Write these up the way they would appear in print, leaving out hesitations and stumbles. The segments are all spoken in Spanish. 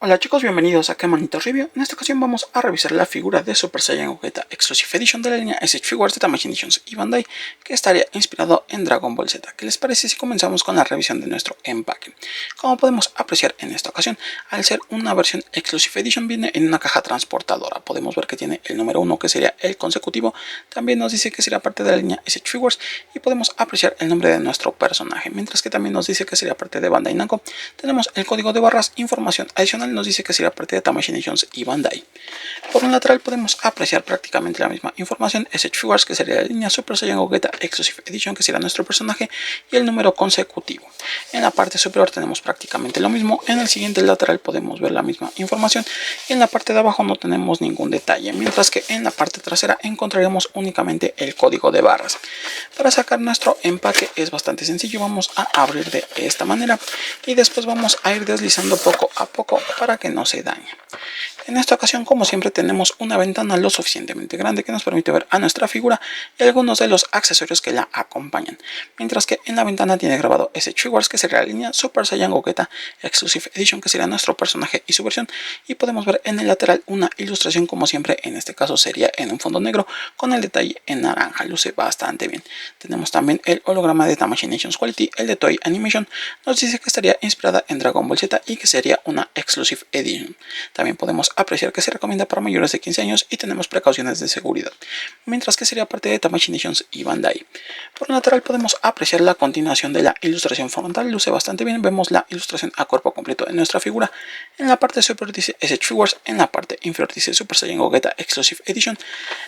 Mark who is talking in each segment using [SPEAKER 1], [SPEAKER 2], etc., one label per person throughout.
[SPEAKER 1] Hola chicos, bienvenidos a Kemonito Review. En esta ocasión vamos a revisar la figura de Super Saiyan Gogeta Exclusive Edition de la línea SH Figures de Tamashii Editions y Bandai, que estaría inspirado en Dragon Ball Z. ¿Qué les parece si comenzamos con la revisión de nuestro empaque? Como podemos apreciar en esta ocasión, al ser una versión Exclusive Edition viene en una caja transportadora. Podemos ver que tiene el número 1, que sería el consecutivo. También nos dice que sería parte de la línea SH Figures y podemos apreciar el nombre de nuestro personaje, mientras que también nos dice que sería parte de Bandai Namco. Tenemos el código de barras, información adicional nos dice que sería parte de Tamashii Editions y Bandai. Por un lateral podemos apreciar prácticamente la misma información, SH Figures, que sería la línea Super Saiyan Gogeta Exclusive Edition, que será nuestro personaje, y el número consecutivo. En la parte superior tenemos prácticamente lo mismo, en el siguiente lateral podemos ver la misma información, y en la parte de abajo no tenemos ningún detalle, mientras que en la parte trasera encontraremos únicamente el código de barras. Para sacar nuestro empaque es bastante sencillo, vamos a abrir de esta manera, y después vamos a ir deslizando poco a poco para que no se dañe. En esta ocasión, como siempre, tenemos una ventana lo suficientemente grande que nos permite ver a nuestra figura y algunos de los accesorios que la acompañan, mientras que en la ventana tiene grabado SH Figures, que sería la línea Super Saiyan Gogeta Exclusive Edition, que sería nuestro personaje y su versión, y podemos ver en el lateral una ilustración, como siempre, en este caso sería en un fondo negro con el detalle en naranja, luce bastante bien. Tenemos también el holograma de Tamashii Nations Quality, el de Toei Animation, nos dice que estaría inspirada en Dragon Ball Z y que sería una Exclusive Edition. También podemos apreciar que se recomienda para mayores de 15 años y tenemos precauciones de seguridad, mientras que sería parte de Tamashii Editions y Bandai. Por lateral podemos apreciar la continuación de la ilustración frontal, luce bastante bien, vemos la ilustración a cuerpo completo en nuestra figura. En la parte superior dice SH Figures, en la parte inferior dice Super Saiyan Gogeta Exclusive Edition.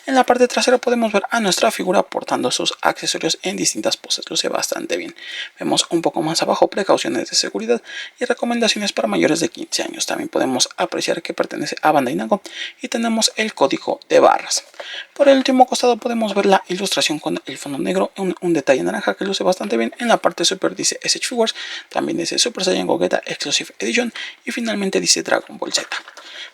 [SPEAKER 1] En la parte trasera podemos ver a nuestra figura portando sus accesorios en distintas poses, luce bastante bien. Vemos un poco más abajo precauciones de seguridad y recomendaciones para mayores de 15 años. También podemos apreciar que pertenece a Bandai Namco y tenemos el código de barras. Por el último costado podemos ver la ilustración con el fondo negro, un detalle naranja que luce bastante bien. En la parte superior dice SH Figures, también dice Super Saiyan Gogeta Exclusive Edition y finalmente dice Dragon Ball Z.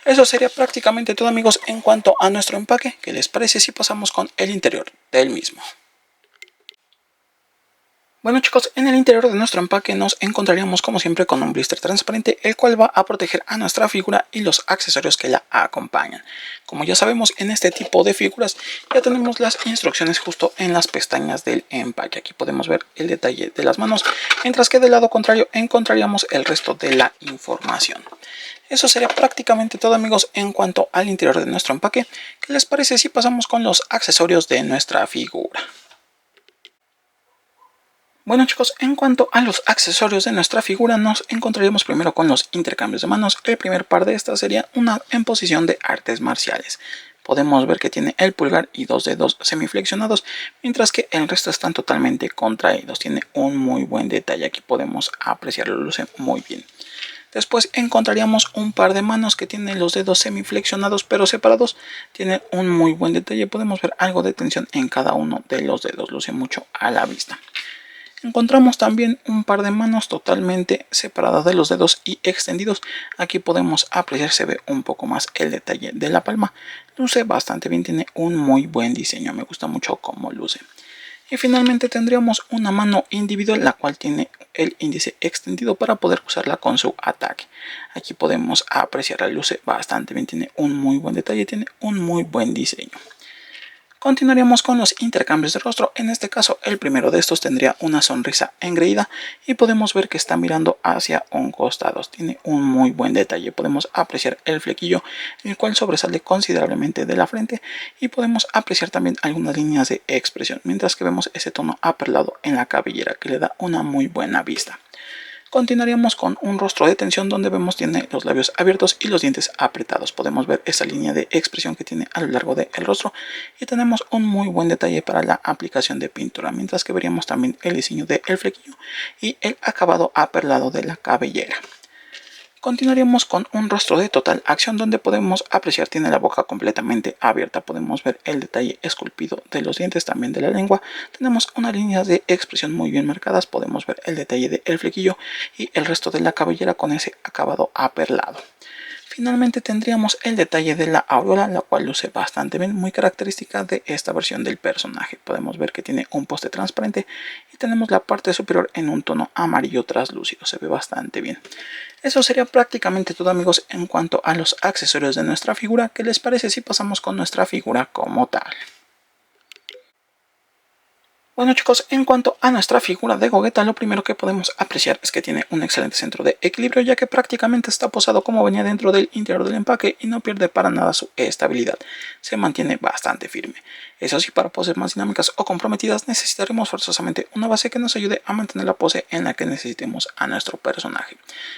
[SPEAKER 1] Eso sería prácticamente todo, amigos, en cuanto a nuestro empaque. ¿Qué les parece si pasamos con el interior del mismo? Bueno chicos, en el interior de nuestro empaque nos encontraríamos como siempre con un blister transparente, el cual va a proteger a nuestra figura y los accesorios que la acompañan. Como ya sabemos, en este tipo de figuras ya tenemos las instrucciones justo en las pestañas del empaque. Aquí podemos ver el detalle de las manos, mientras que del lado contrario encontraríamos el resto de la información. Eso sería prácticamente todo, amigos, en cuanto al interior de nuestro empaque. ¿Qué les parece si pasamos con los accesorios de nuestra figura? Bueno chicos, en cuanto a los accesorios de nuestra figura, nos encontraríamos primero con los intercambios de manos. El primer par de estas sería una en posición de artes marciales. Podemos ver que tiene el pulgar y dos dedos semiflexionados, mientras que el resto están totalmente contraídos. Tiene un muy buen detalle, aquí podemos apreciarlo, luce muy bien. Después encontraríamos un par de manos que tienen los dedos semiflexionados pero separados. Tiene un muy buen detalle, podemos ver algo de tensión en cada uno de los dedos, luce mucho a la vista. Encontramos también un par de manos totalmente separadas de los dedos y extendidos. Aquí podemos apreciar, se ve un poco más el detalle de la palma. Luce bastante bien, tiene un muy buen diseño, me gusta mucho cómo luce. Y finalmente tendríamos una mano individual, la cual tiene el índice extendido para poder usarla con su ataque. Aquí podemos apreciar, la luce bastante bien, tiene un muy buen detalle, tiene un muy buen diseño. Continuaríamos con los intercambios de rostro. En este caso, el primero de estos tendría una sonrisa engreída y podemos ver que está mirando hacia un costado. Tiene un muy buen detalle. Podemos apreciar el flequillo, el cual sobresale considerablemente de la frente, y podemos apreciar también algunas líneas de expresión, mientras que vemos ese tono aperlado en la cabellera que le da una muy buena vista. Continuaríamos con un rostro de tensión donde vemos tiene los labios abiertos y los dientes apretados. Podemos ver esa línea de expresión que tiene a lo largo del rostro y tenemos un muy buen detalle para la aplicación de pintura, mientras que veríamos también el diseño del flequillo y el acabado aperlado de la cabellera. Continuaríamos con un rostro de total acción donde podemos apreciar tiene la boca completamente abierta. Podemos ver el detalle esculpido de los dientes, también de la lengua. Tenemos unas líneas de expresión muy bien marcadas. Podemos ver el detalle del flequillo y el resto de la cabellera con ese acabado aperlado. Finalmente tendríamos el detalle de la aureola, la cual luce bastante bien, muy característica de esta versión del personaje. Podemos ver que tiene un poste transparente y tenemos la parte superior en un tono amarillo translúcido, se ve bastante bien. Eso sería prácticamente todo, amigos, en cuanto a los accesorios de nuestra figura. ¿Qué les parece si pasamos con nuestra figura como tal? Bueno, chicos, en cuanto a nuestra figura de Gogeta, lo primero que podemos apreciar es que tiene un excelente centro de equilibrio, ya que prácticamente está posado como venía dentro del interior del empaque y no pierde para nada su estabilidad. Se mantiene bastante firme. Eso sí, para poses más dinámicas o comprometidas necesitaremos forzosamente una base que nos ayude a mantener la pose en la que necesitemos a nuestro personaje.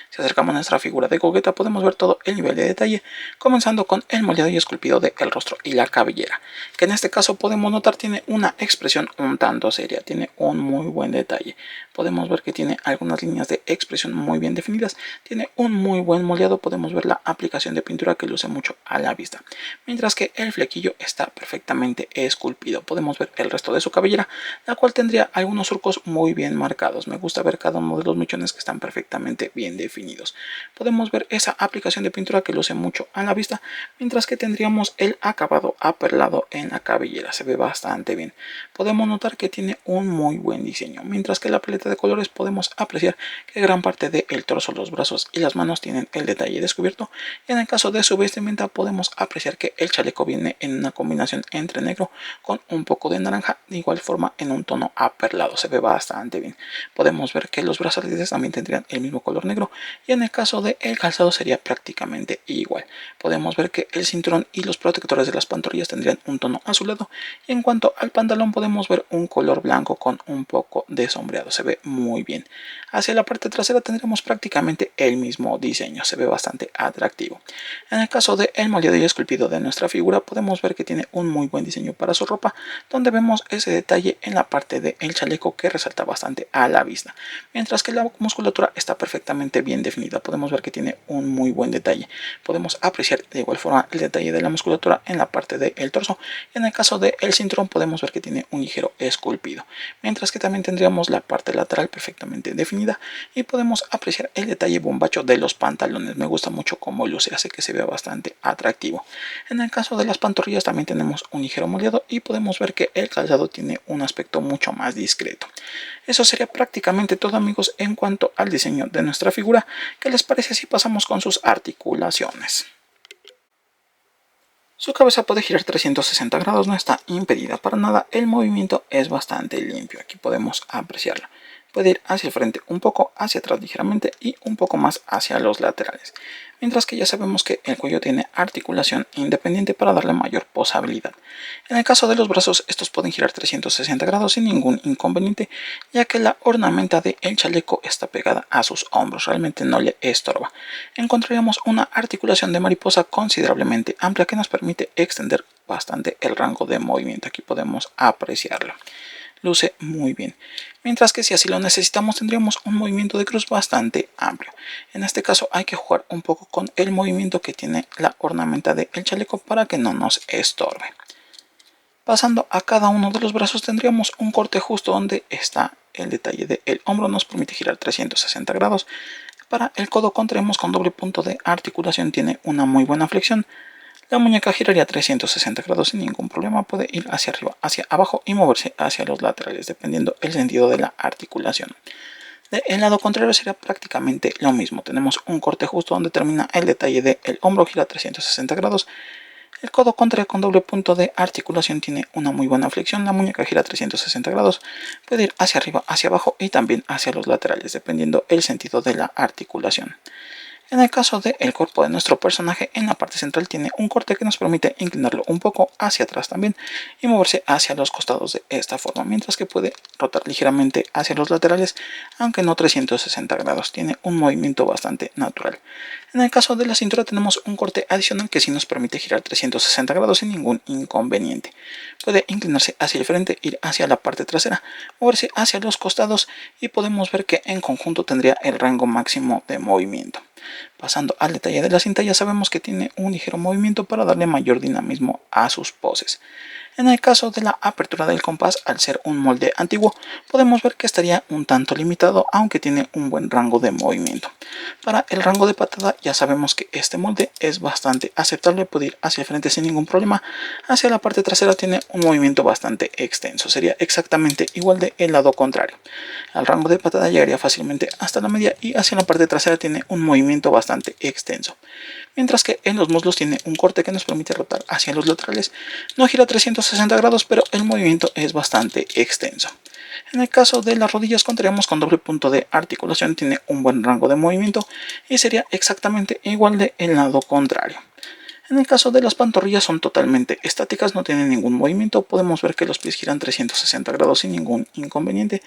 [SPEAKER 1] Si acercamos a nuestra figura de Gogeta podemos ver todo el nivel de detalle, comenzando con el moldeado y esculpido del rostro y la cabellera, que en este caso podemos notar tiene una expresión un tanto seria, tiene un muy buen detalle. Podemos ver que tiene algunas líneas de expresión muy bien definidas, tiene un muy buen moldeado, podemos ver la aplicación de pintura que luce mucho a la vista, mientras que el flequillo está perfectamente esculpido. Podemos ver el resto de su cabellera, la cual tendría algunos surcos muy bien marcados. Me gusta ver cada uno de los mechones que están perfectamente bien definidos. Podemos ver esa aplicación de pintura que luce mucho a la vista, mientras que tendríamos el acabado aperlado en la cabellera, se ve bastante bien. Podemos notar que tiene un muy buen diseño, mientras que la paleta de colores podemos apreciar que gran parte del torso, los brazos y las manos tienen el detalle descubierto, y en el caso de su vestimenta podemos apreciar que el chaleco viene en una combinación entre negro con un poco de naranja, de igual forma en un tono aperlado, se ve bastante bien. Podemos ver que los brazaletes también tendrían el mismo color negro, y en el caso del calzado sería prácticamente igual. Podemos ver que el cinturón y los protectores de las pantorrillas tendrían un tono azulado, y en cuanto al pantalón podemos ver un color blanco con un poco de sombreado, se ve muy bien. Hacia la parte trasera tendremos prácticamente el mismo diseño, se ve bastante atractivo. En el caso del moldeado y esculpido de nuestra figura podemos ver que tiene un muy buen diseño para su ropa, donde vemos ese detalle en la parte del chaleco que resalta bastante a la vista, mientras que la musculatura está perfectamente bien definida. Podemos ver que tiene un muy buen detalle. Podemos apreciar de igual forma el detalle de la musculatura en la parte del torso, y en el caso del cinturón podemos ver que tiene un ligero esculpido, mientras que también tendríamos la parte lateral perfectamente definida y podemos apreciar el detalle bombacho de los pantalones. Me gusta mucho cómo luce, hace que se vea bastante atractivo. En el caso de las pantorrillas también tenemos un ligero moldeado y podemos ver que el calzado tiene un aspecto mucho más discreto. Eso sería prácticamente todo, amigos, en cuanto al diseño de nuestra figura. ¿Qué les parece si pasamos con sus articulaciones? Su cabeza puede girar 360 grados, no está impedida para nada, el movimiento es bastante limpio, aquí podemos apreciarlo. Puede ir hacia el frente un poco, hacia atrás ligeramente y un poco más hacia los laterales. Mientras que ya sabemos que el cuello tiene articulación independiente para darle mayor posabilidad. En el caso de los brazos, estos pueden girar 360 grados sin ningún inconveniente, ya que la ornamenta del chaleco está pegada a sus hombros, realmente no le estorba. Encontraríamos una articulación de mariposa considerablemente amplia que nos permite extender bastante el rango de movimiento. Aquí podemos apreciarlo. Luce muy bien. Mientras que si así lo necesitamos tendríamos un movimiento de cruz bastante amplio. En este caso hay que jugar un poco con el movimiento que tiene la ornamenta del chaleco para que no nos estorbe. Pasando a cada uno de los brazos tendríamos un corte justo donde está el detalle del hombro, nos permite girar 360 grados. Para el codo contaremos con doble punto de articulación, tiene una muy buena flexión. La muñeca giraría 360 grados sin ningún problema, puede ir hacia arriba, hacia abajo y moverse hacia los laterales dependiendo el sentido de la articulación. Del lado contrario sería prácticamente lo mismo, tenemos un corte justo donde termina el detalle del hombro, gira 360 grados. El codo contrario con doble punto de articulación tiene una muy buena flexión, la muñeca gira 360 grados, puede ir hacia arriba, hacia abajo y también hacia los laterales dependiendo el sentido de la articulación. En el caso del cuerpo de nuestro personaje, en la parte central tiene un corte que nos permite inclinarlo un poco hacia atrás también y moverse hacia los costados de esta forma, mientras que puede rotar ligeramente hacia los laterales, aunque no 360 grados, tiene un movimiento bastante natural. En el caso de la cintura tenemos un corte adicional que sí nos permite girar 360 grados sin ningún inconveniente. Puede inclinarse hacia el frente, ir hacia la parte trasera, moverse hacia los costados y podemos ver que en conjunto tendría el rango máximo de movimiento. Pasando al detalle de la cinta ya sabemos que tiene un ligero movimiento para darle mayor dinamismo a sus poses. En el caso de la apertura del compás, al ser un molde antiguo, podemos ver que estaría un tanto limitado, aunque tiene un buen rango de movimiento. Para el rango de patada ya sabemos que este molde es bastante aceptable, puede ir hacia el frente sin ningún problema. Hacia la parte trasera tiene un movimiento bastante extenso, sería exactamente igual de el lado contrario. Al rango de patada llegaría fácilmente hasta la media y hacia la parte trasera tiene un movimiento bastante extenso. Mientras que en los muslos tiene un corte que nos permite rotar hacia los laterales. No gira 360 grados, pero el movimiento es bastante extenso. En el caso de las rodillas contaríamos con doble punto de articulación, tiene un buen rango de movimiento y sería exactamente igual de el lado contrario. En el caso de las pantorrillas son totalmente estáticas, no tienen ningún movimiento. Podemos ver que los pies giran 360 grados sin ningún inconveniente.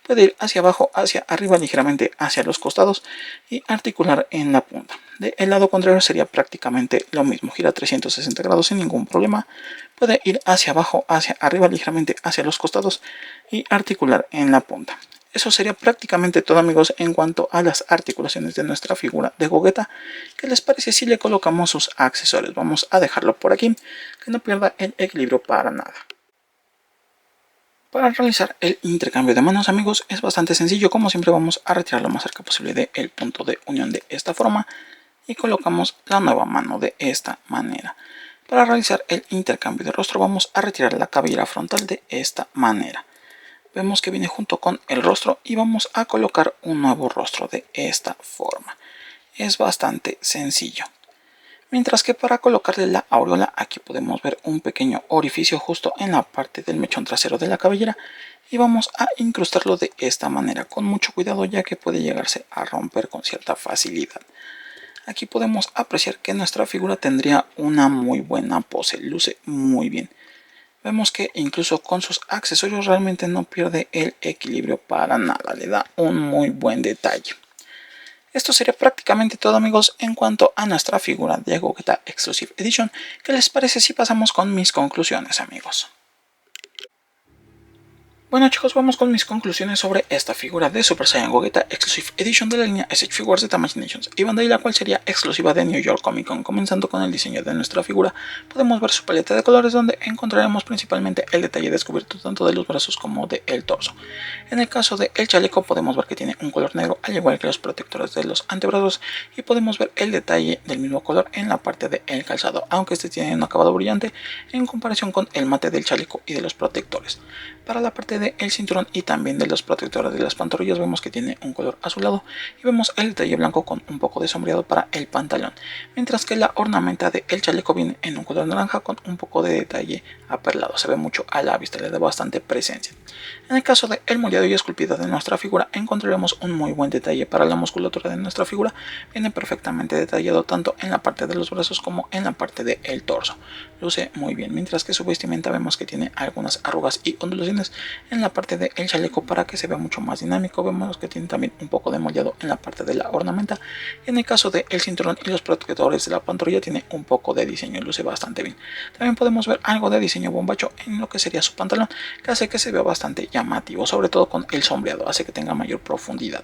[SPEAKER 1] Puede ir hacia abajo, hacia arriba, ligeramente hacia los costados y articular en la punta. Del lado contrario sería prácticamente lo mismo, gira 360 grados sin ningún problema. Puede ir hacia abajo, hacia arriba, ligeramente hacia los costados y articular en la punta. Eso sería prácticamente todo, amigos, en cuanto a las articulaciones de nuestra figura de Gogeta. ¿Qué les parece si le colocamos sus accesorios? Vamos a dejarlo por aquí, que no pierda el equilibrio para nada. Para realizar el intercambio de manos, amigos, es bastante sencillo. Como siempre, vamos a retirar lo más cerca posible del punto de unión de esta forma y colocamos la nueva mano de esta manera. Para realizar el intercambio de rostro, vamos a retirar la cabellera frontal de esta manera. Vemos que viene junto con el rostro y vamos a colocar un nuevo rostro de esta forma. Es bastante sencillo. Mientras que para colocarle la aureola, aquí podemos ver un pequeño orificio justo en la parte del mechón trasero de la cabellera y vamos a incrustarlo de esta manera, con mucho cuidado ya que puede llegarse a romper con cierta facilidad. Aquí podemos apreciar que nuestra figura tendría una muy buena pose, luce muy bien. Vemos que incluso con sus accesorios realmente no pierde el equilibrio para nada, le da un muy buen detalle. Esto sería prácticamente todo, amigos, en cuanto a nuestra figura de Gogeta Exclusive Edition. ¿Qué les parece si pasamos con mis conclusiones, amigos? Bueno, chicos, vamos con mis conclusiones sobre esta figura de Super Saiyan Gogeta Exclusive Edition de la línea SH Figures de Tamashii Nations y Bandai, la cual sería exclusiva de New York Comic Con. Comenzando con el diseño de nuestra figura, podemos ver su paleta de colores, donde encontraremos principalmente el detalle descubierto tanto de los brazos como del torso. En el caso del chaleco, podemos ver que tiene un color negro, al igual que los protectores de los antebrazos, y podemos ver el detalle del mismo color en la parte del calzado, aunque este tiene un acabado brillante en comparación con el mate del chaleco y de los protectores. Para la parte del cinturón y también de los protectores de las pantorrillas, vemos que tiene un color azulado y vemos el detalle blanco con un poco de sombreado para el pantalón, mientras que la ornamenta del chaleco viene en un color naranja con un poco de detalle aperlado. Se ve mucho a la vista, le da bastante presencia. En el caso del moldeado y esculpido de nuestra figura, encontraremos un muy buen detalle para la musculatura de nuestra figura. Viene perfectamente detallado tanto en la parte de los brazos como en la parte del torso. Luce muy bien, mientras que su vestimenta vemos que tiene algunas arrugas y ondulaciones en la parte del chaleco para que se vea mucho más dinámico. Vemos que tiene también un poco de moldeado en la parte de la ornamenta, y en el caso del cinturón y los protectores de la pantorrilla tiene un poco de diseño, luce bastante bien. También podemos ver algo de diseño bombacho en lo que sería su pantalón, que hace que se vea bastante llamativo, sobre todo con el sombreado, hace que tenga mayor profundidad.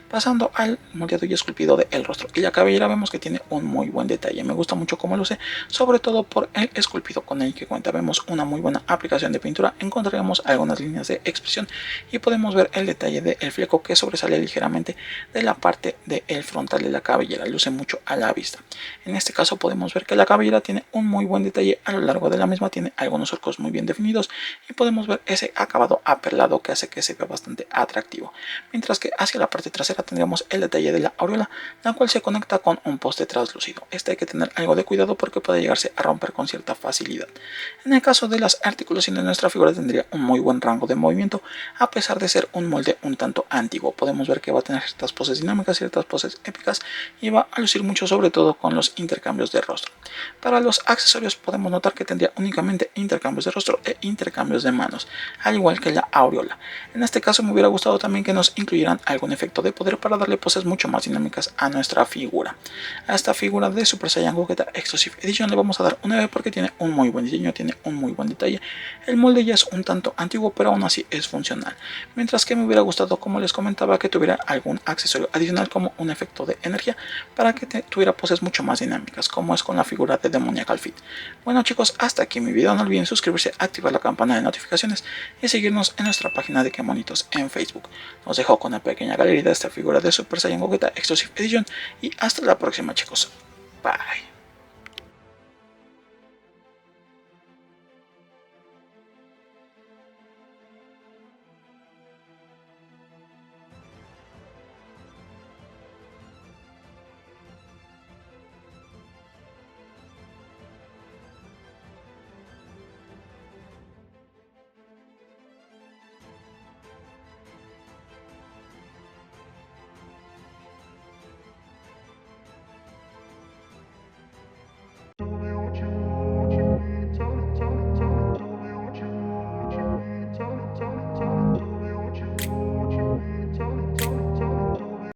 [SPEAKER 1] Pasando al moldeado y esculpido del rostro y la cabellera, vemos que tiene un muy buen detalle. Me gusta mucho cómo luce, sobre todo por el esculpido con el que cuenta. Vemos una muy buena aplicación de pintura, encontraremos algunas líneas de expresión y podemos ver el detalle del fleco que sobresale ligeramente de la parte del frontal de la cabellera. Luce mucho a la vista. En este caso podemos ver que la cabellera tiene un muy buen detalle a lo largo de la misma, tiene algunos surcos muy bien definidos y podemos ver ese acabado aperlado que hace que se vea bastante atractivo. Mientras que hacia la parte trasera tendríamos el detalle de la aureola, la cual se conecta con un poste translúcido. Este hay que tener algo de cuidado porque puede llegarse a romper con cierta facilidad. En el caso de las articulaciones, nuestra figura tendría un muy buen rango de movimiento, a pesar de ser un molde un tanto antiguo. Podemos ver que va a tener ciertas poses dinámicas, ciertas poses épicas, y va a lucir mucho, sobre todo con los intercambios de rostro. Para los accesorios podemos notar que tendría únicamente intercambios de rostro e intercambios de manos, al igual que la aureola. En este caso me hubiera gustado también que nos incluyeran algún efecto de poder poder para darle poses mucho más dinámicas a nuestra figura. A esta figura de Super Saiyan Gogeta Exclusive Edition le vamos a dar un 9 porque tiene un muy buen diseño, tiene un muy buen detalle. El molde ya es un tanto antiguo, pero aún así es funcional. Mientras que me hubiera gustado, como les comentaba, que tuviera algún accesorio adicional como un efecto de energía para que tuviera poses mucho más dinámicas, como es con la figura de Demoniacal Fit. Bueno chicos, hasta aquí mi video. No olviden suscribirse, activar la campana de notificaciones y seguirnos en nuestra página de Quemonitos en Facebook. Os dejo con una pequeña galería de esta figura de Super Saiyan Gogeta Exclusive Edition y hasta la próxima chicos. Bye.